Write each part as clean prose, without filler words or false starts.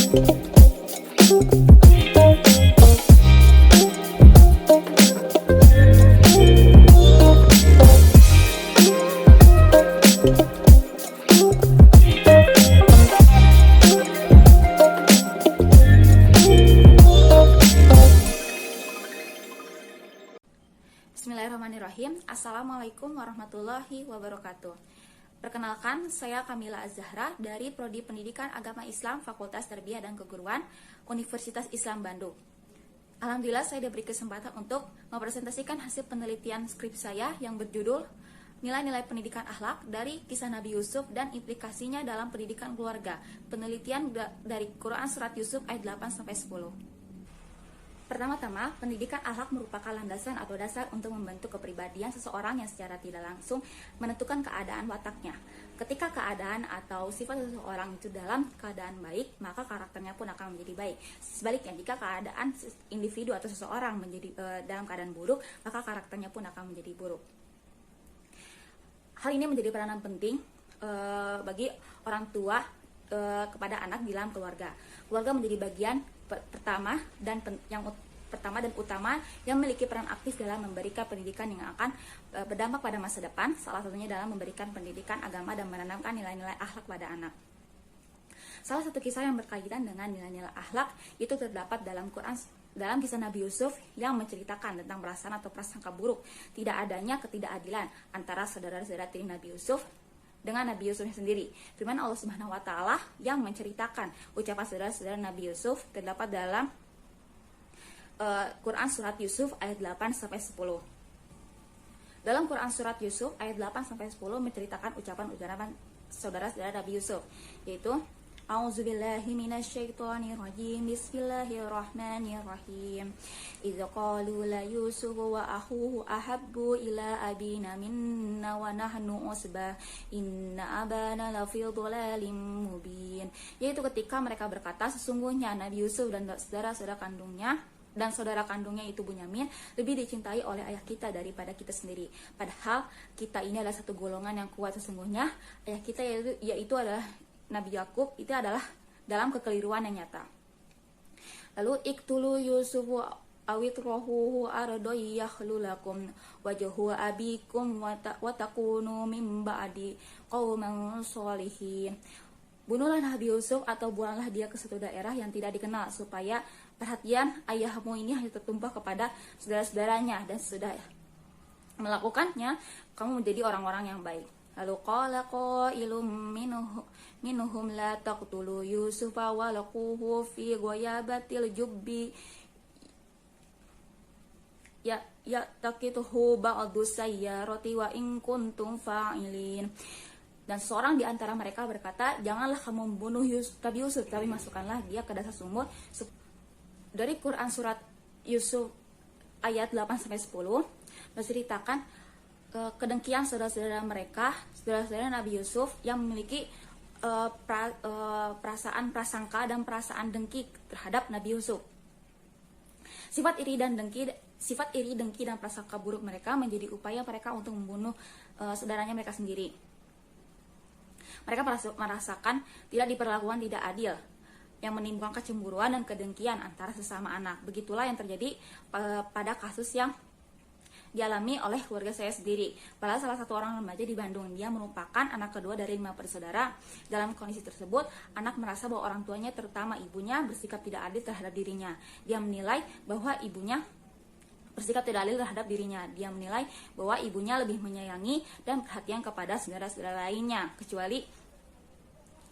Bismillahirrahmanirrahim. Assalamualaikum warahmatullahi wabarakatuh. Perkenalkan, saya Kamila Az-Zahra dari Prodi Pendidikan Agama Islam Fakultas Tarbiyah dan Keguruan Universitas Islam Bandung. Alhamdulillah saya diberi kesempatan untuk mempresentasikan hasil penelitian skripsi saya yang berjudul Nilai-nilai pendidikan akhlak dari kisah Nabi Yusuf dan implikasinya dalam pendidikan keluarga. Penelitian dari Quran Surat Yusuf ayat 8-10. Pertama-tama, pendidikan akhlak merupakan landasan atau dasar untuk membentuk kepribadian seseorang yang secara tidak langsung menentukan keadaan wataknya. Ketika keadaan atau sifat seseorang itu dalam keadaan baik, maka karakternya pun akan menjadi baik. Sebaliknya, jika keadaan individu atau seseorang menjadi dalam keadaan buruk, maka karakternya pun akan menjadi buruk. Hal ini menjadi peranan penting bagi orang tua kepada anak di dalam keluarga. Keluarga menjadi bagian pertama dan utama yang memiliki peran aktif dalam memberikan pendidikan yang akan berdampak pada masa depan, salah satunya dalam memberikan pendidikan agama dan menanamkan nilai-nilai akhlak pada anak. Salah satu kisah yang berkaitan dengan nilai-nilai akhlak itu terdapat dalam Quran, dalam kisah Nabi Yusuf yang menceritakan tentang perasaan atau prasangka buruk, tidak adanya ketidakadilan antara saudara-saudara tiri Nabi Yusuf dengan Nabi Yusuf sendiri. Firman Allah Subhanahu wa taala yang menceritakan ucapan saudara-saudara Nabi Yusuf terdapat dalam Quran Surat Yusuf ayat 8-10. Dalam Quran Surat Yusuf ayat 8-10 menceritakan ucapan saudara-saudara Nabi Yusuf, yaitu A'udzubillahi minasyaitonirrajim. Bismillahirrahmanirrahim. Idza qalu la Yusufu wa akhuhu ahabbu ila abina minna wa nahnu usbah inna abana lafi dhalalin mubin. Yaitu ketika mereka berkata, sesungguhnya Nabi Yusuf dan saudara-saudara kandungnya itu Bunyamin lebih dicintai oleh ayah kita daripada kita sendiri. Padahal kita ini adalah satu golongan yang kuat. Sesungguhnya ayah kita yaitu adalah Nabi Yakub itu adalah dalam kekeliruan yang nyata. Lalu iktulu Yusufu awitrohu ardoy yakhlulakum wajhu abikum watakunu min ba'di qauman sholihin. Bunuhlah Nabi Yusuf atau buanglah dia ke suatu daerah yang tidak dikenal, supaya perhatian ayahmu ini hanya tertumpah kepada saudara-saudaranya, dan sudah melakukannya kamu menjadi orang-orang yang baik. Lalu qala qailum minhum la taqtulu Yusufa wa laquhu fi ghayabatil jubbi ya taqituhu ba'du sayyarati wa in kuntum fa'ilin. Dan seorang di antara mereka berkata, janganlah kamu membunuh Nabi Yusuf, tapi masukkanlah dia ke dasar sumur. Dari Quran Surat Yusuf ayat 8-10 menceritakan kedengkian saudara-saudara mereka, saudara-saudara Nabi Yusuf yang memiliki perasaan prasangka dan perasaan dengki terhadap Nabi Yusuf. Sifat iri, dengki dan prasangka buruk mereka menjadi upaya mereka untuk membunuh saudaranya mereka sendiri. Mereka merasakan tidak diperlakukan tidak adil, yang menimbulkan kecemburuan dan kedengkian antara sesama anak. Begitulah yang terjadi pada kasus yang dialami oleh keluarga saya sendiri. Padahal salah satu orang remaja di Bandung, dia merupakan anak kedua dari 5 bersaudara. Dalam kondisi tersebut, anak merasa bahwa orang tuanya, terutama ibunya, bersikap tidak adil terhadap dirinya. Dia menilai bahwa ibunya bersikap tidak adil terhadap dirinya. Dia menilai bahwa ibunya lebih menyayangi dan perhatian kepada saudara-saudara lainnya, kecuali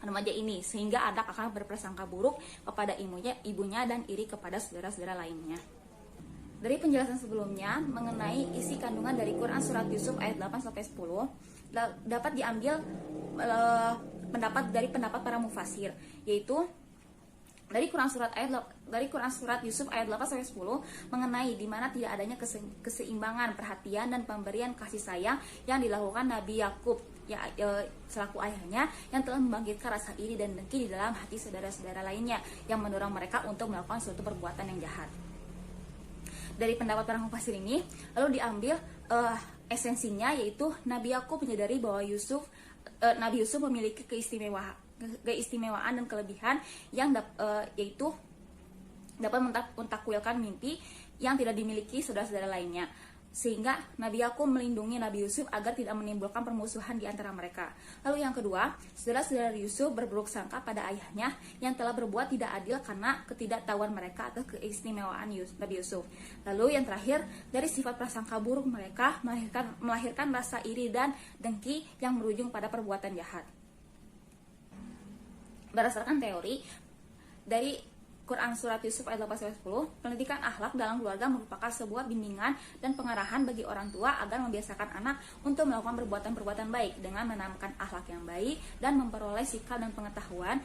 remaja ini, sehingga anak akan berprasangka buruk kepada ibunya dan iri kepada saudara-saudara lainnya. Dari penjelasan sebelumnya mengenai isi kandungan dari Quran Surat Yusuf ayat 8-10 dapat diambil pendapat para mufasir, yaitu dari Quran Surat Yusuf ayat 8-10 mengenai di mana tidak adanya keseimbangan perhatian dan pemberian kasih sayang yang dilakukan Nabi Yakub selaku ayahnya, yang telah membangkitkan rasa iri dan dengki di dalam hati saudara-saudara lainnya yang mendorong mereka untuk melakukan suatu perbuatan yang jahat. Dari pendapat para mufasir ini lalu diambil esensinya, yaitu Nabi Yakub menyadari bahwa Nabi Yusuf memiliki keistimewaan dan kelebihan yang yaitu dapat mentakwilkan mimpi yang tidak dimiliki saudara-saudara lainnya. Sehingga Nabi Yakub melindungi Nabi Yusuf agar tidak menimbulkan permusuhan di antara mereka. Lalu yang kedua, saudara-saudara Yusuf berburuk sangka pada ayahnya yang telah berbuat tidak adil karena ketidaktahuan mereka atas keistimewaan Nabi Yusuf. Lalu yang terakhir, dari sifat prasangka buruk mereka melahirkan rasa iri dan dengki yang berujung pada perbuatan jahat. Berdasarkan teori dari Quran Surat Yusuf ayat 8-10, pendidikan akhlak dalam keluarga merupakan sebuah bimbingan dan pengarahan bagi orang tua agar membiasakan anak untuk melakukan perbuatan-perbuatan baik dengan menanamkan akhlak yang baik dan memperoleh sikap dan pengetahuan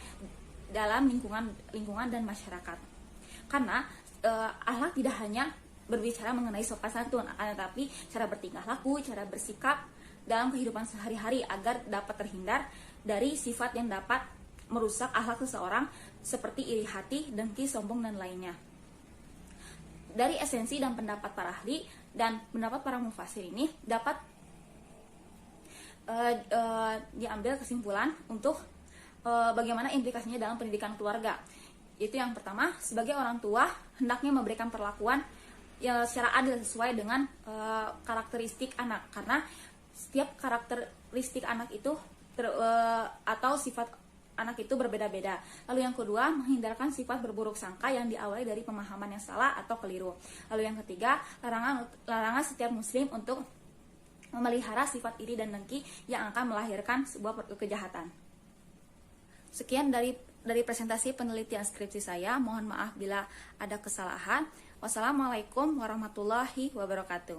dalam lingkungan dan masyarakat. Karena akhlak tidak hanya berbicara mengenai sopan santun, tetapi cara bertingkah laku, cara bersikap dalam kehidupan sehari-hari agar dapat terhindar dari sifat yang dapat merusak akhlak seseorang seperti iri hati, dengki, sombong, dan lainnya. Dari esensi dan pendapat para ahli dan pendapat para mufasir ini dapat diambil kesimpulan untuk bagaimana implikasinya dalam pendidikan keluarga. Itu yang pertama, sebagai orang tua hendaknya memberikan perlakuan yang secara adil sesuai dengan karakteristik anak, karena setiap karakteristik anak itu atau sifat anak itu berbeda-beda. Lalu yang kedua, menghindarkan sifat berburuk sangka yang diawali dari pemahaman yang salah atau keliru. Lalu yang ketiga, larangan setiap muslim untuk memelihara sifat iri dan dengki yang akan melahirkan sebuah kejahatan. Sekian dari presentasi penelitian skripsi saya. Mohon maaf bila ada kesalahan. Wassalamualaikum warahmatullahi wabarakatuh.